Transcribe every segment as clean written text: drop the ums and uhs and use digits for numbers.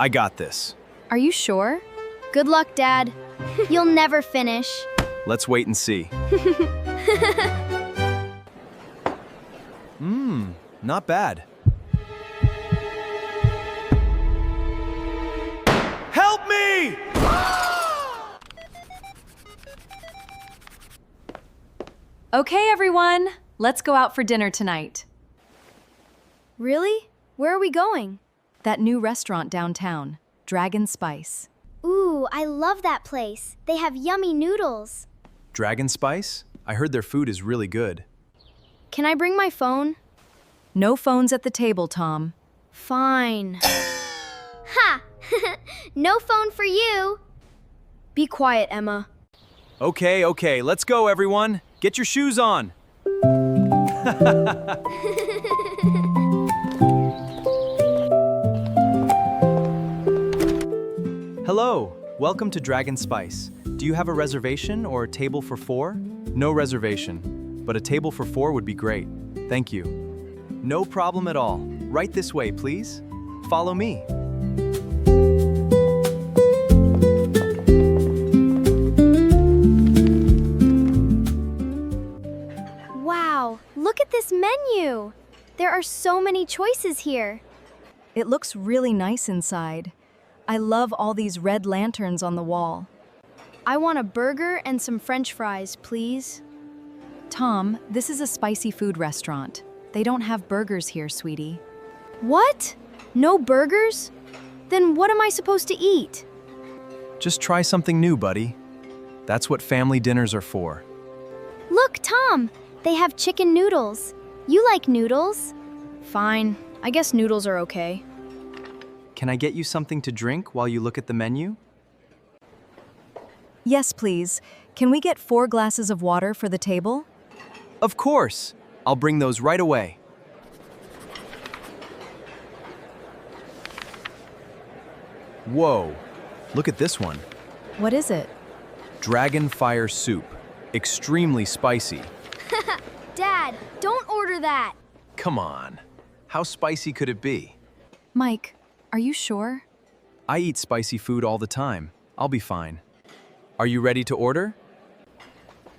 I got this. Are you sure? Good luck, Dad. You'll never finish. Let's wait and see. Not bad. Help me! Okay, everyone. Let's go out for dinner tonight. Really? Where are we going? That new restaurant downtown, Dragon Spice. Ooh, I love that place. They have yummy noodles. Dragon Spice? I heard their food is really good. Can I bring my phone? No phones at the table, Tom. Fine. Ha! No phone for you. Be quiet, Emma. Okay, let's go, everyone. Get your shoes on. Hello, welcome to Dragon Spice. Do you have a reservation or a table for 4? No reservation, but a table for 4 would be great. Thank you. No problem at all. Right this way, please. Follow me. Wow, look at this menu. There are so many choices here. It looks really nice inside. I love all these red lanterns on the wall. I want a burger and some French fries, please. Tom, this is a spicy food restaurant. They don't have burgers here, sweetie. What? No burgers? Then what am I supposed to eat? Just try something new, buddy. That's what family dinners are for. Look, Tom, they have chicken noodles. You like noodles? Fine. I guess noodles are okay. Can I get you something to drink while you look at the menu? Yes, please. Can we get 4 glasses of water for the table? Of course. I'll bring those right away. Whoa, look at this one. What is it? Dragon fire soup. Extremely spicy. Dad, don't order that. Come on. How spicy could it be? Mike, are you sure? I eat spicy food all the time. I'll be fine. Are you ready to order?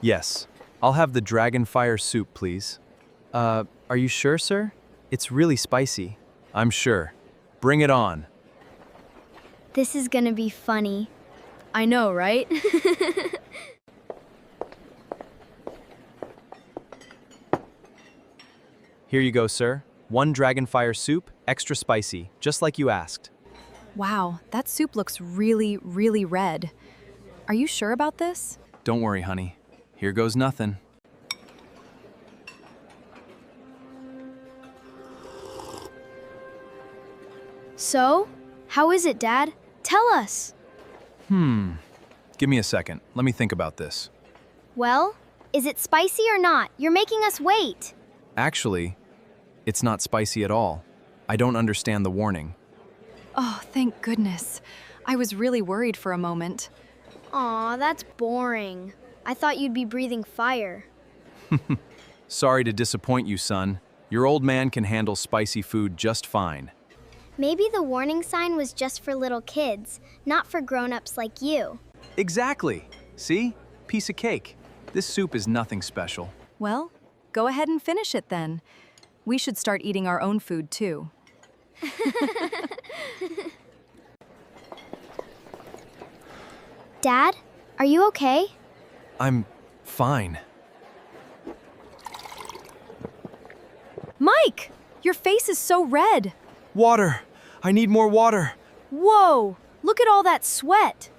Yes. I'll have the dragon fire soup, please. Are you sure, sir? It's really spicy. I'm sure. Bring it on. This is gonna be funny. I know, right? Here you go, sir. 1 dragon fire soup, extra spicy, just like you asked. Wow, that soup looks really, really red. Are you sure about this? Don't worry, honey. Here goes nothing. So, how is it, Dad? Tell us. Give me a second. Let me think about this. Well, is it spicy or not? You're making us wait. Actually, it's not spicy at all. I don't understand the warning. Oh, thank goodness. I was really worried for a moment. Aw, that's boring. I thought you'd be breathing fire. Sorry to disappoint you, son. Your old man can handle spicy food just fine. Maybe the warning sign was just for little kids, not for grown-ups like you. Exactly. See? Piece of cake. This soup is nothing special. Well, go ahead and finish it then. We should start eating our own food too. Dad, are you okay? I'm fine. Mike, your face is so red. Water! I need more water! Whoa, look at all that sweat.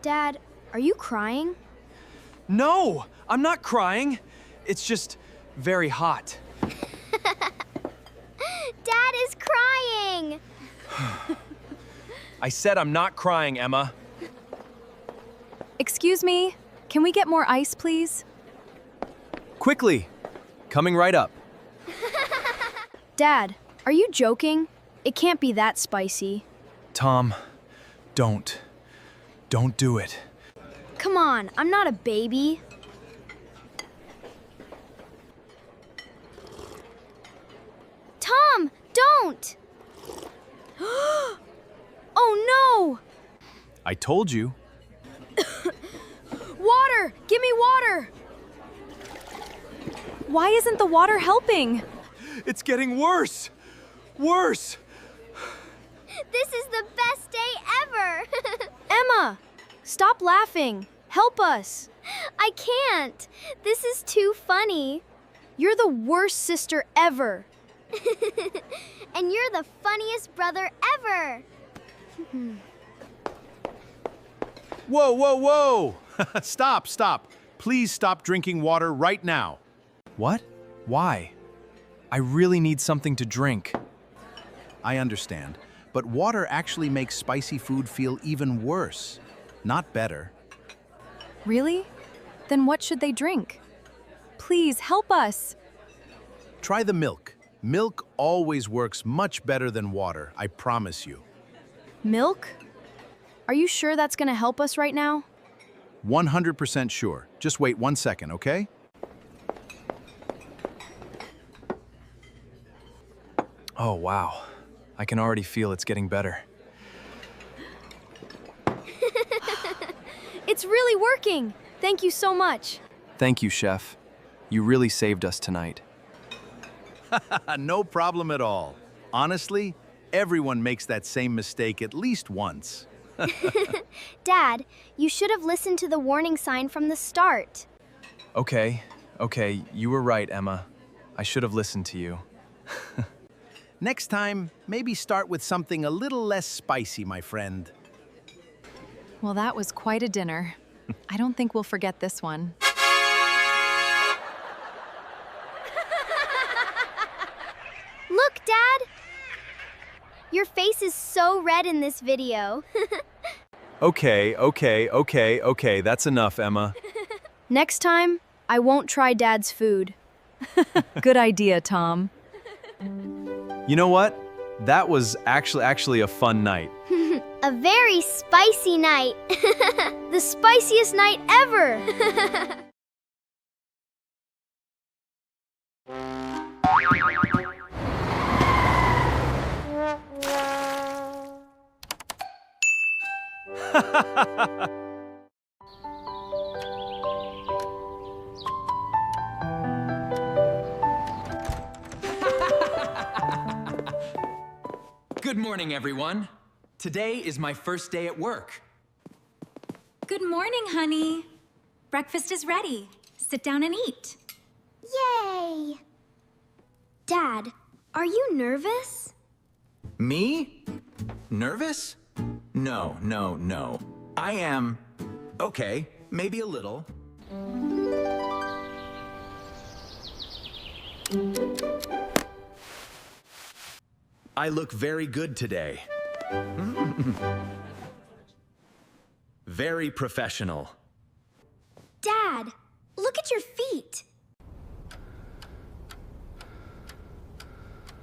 Dad, are you crying? No! I'm not crying! It's just very hot. Dad is crying! I said I'm not crying, Emma. Excuse me, can we get more ice, please? Quickly! Coming right up. Dad, are you joking? It can't be that spicy. Tom, don't. Don't do it. Come on, I'm not a baby. Tom! Tom, don't! Oh no! I told you. Water! Give me water! Why isn't the water helping? It's getting worse. Worse. This is the best day ever! Emma, stop laughing. Help us. I can't. This is too funny. You're the worst sister ever. And you're the funniest brother ever. Whoa, whoa, whoa! Stop, stop. Please stop drinking water right now. What? Why? I really need something to drink. I understand, but water actually makes spicy food feel even worse, not better. Really? Then what should they drink? Please help us. Try the milk. Milk always works much better than water, I promise you. Milk? Are you sure that's gonna help us right now? 100% sure. Just wait 1 second, okay? Oh, wow. I can already feel it's getting better. It's really working. Thank you so much. Thank you, Chef. You really saved us tonight. No problem at all. Honestly, everyone makes that same mistake at least once. Dad, you should have listened to the warning sign from the start. Okay, you were right, Emma. I should have listened to you. Next time, maybe start with something a little less spicy, my friend. Well, that was quite a dinner. I don't think we'll forget this one. Look, Dad! Your face is so red in this video. Okay, that's enough, Emma. Next time, I won't try Dad's food. Good idea, Tom. You know what? That was actually a fun night. A very spicy night. The spiciest night ever. Good morning, everyone. Today is my first day at work. Good morning, honey. Breakfast is ready. Sit down and eat. Yay! Dad, are you nervous? Me? Nervous? No. I am... okay, maybe a little. I look very good today. Very professional. Dad, look at your feet.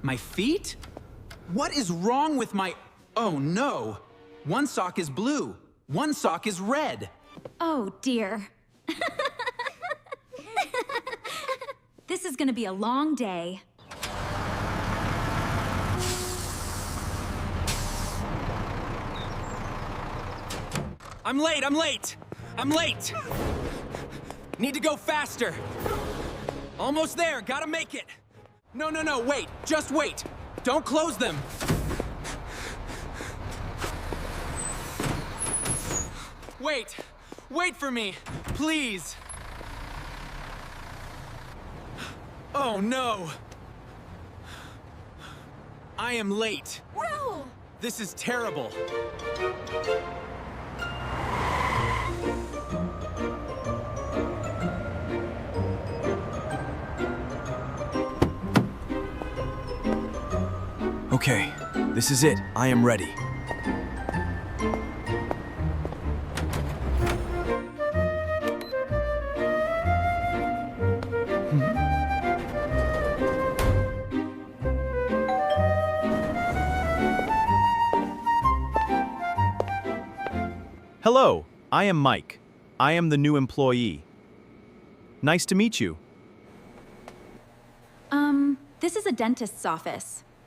My feet? What is wrong with my... Oh, no. One sock is blue. One sock is red. Oh, dear. This is gonna be a long day. I'm late! Need to go faster. Almost there, gotta make it. No, wait, just wait. Don't close them. Wait for me, please. Oh no. I am late. Whoa! This is terrible. Okay, this is it. I am ready. Hello, I am Mike. I am the new employee. Nice to meet you. This is a dentist's office.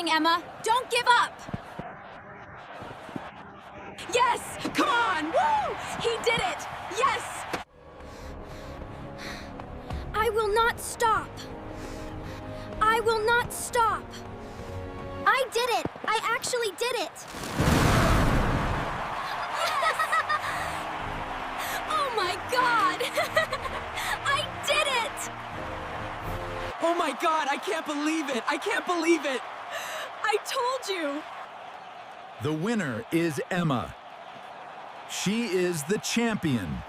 pushing, Emma. Don't give up. Yes! Come on! Woo! He did it! Yes! I will not stop. I will not stop. I did it! I actually did it! Oh my God! I did it! Oh my God, I can't believe it! I can't believe it! I told you! The winner is Emma. She is the champion.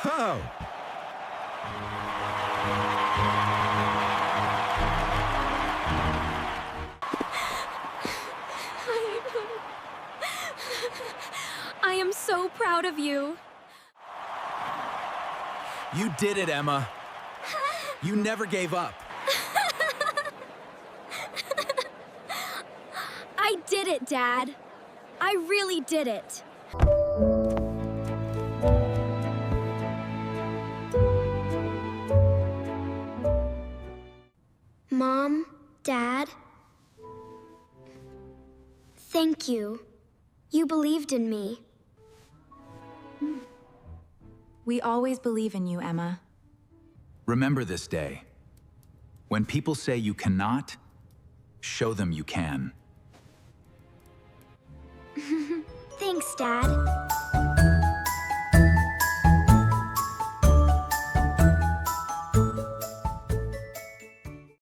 Oh! I am so proud of you. You did it, Emma. You never gave up. I did it, Dad. I really did it. Mom, Dad, thank you. You believed in me. We always believe in you, Emma. Remember this day. When people say you cannot, show them you can. Thanks, Dad.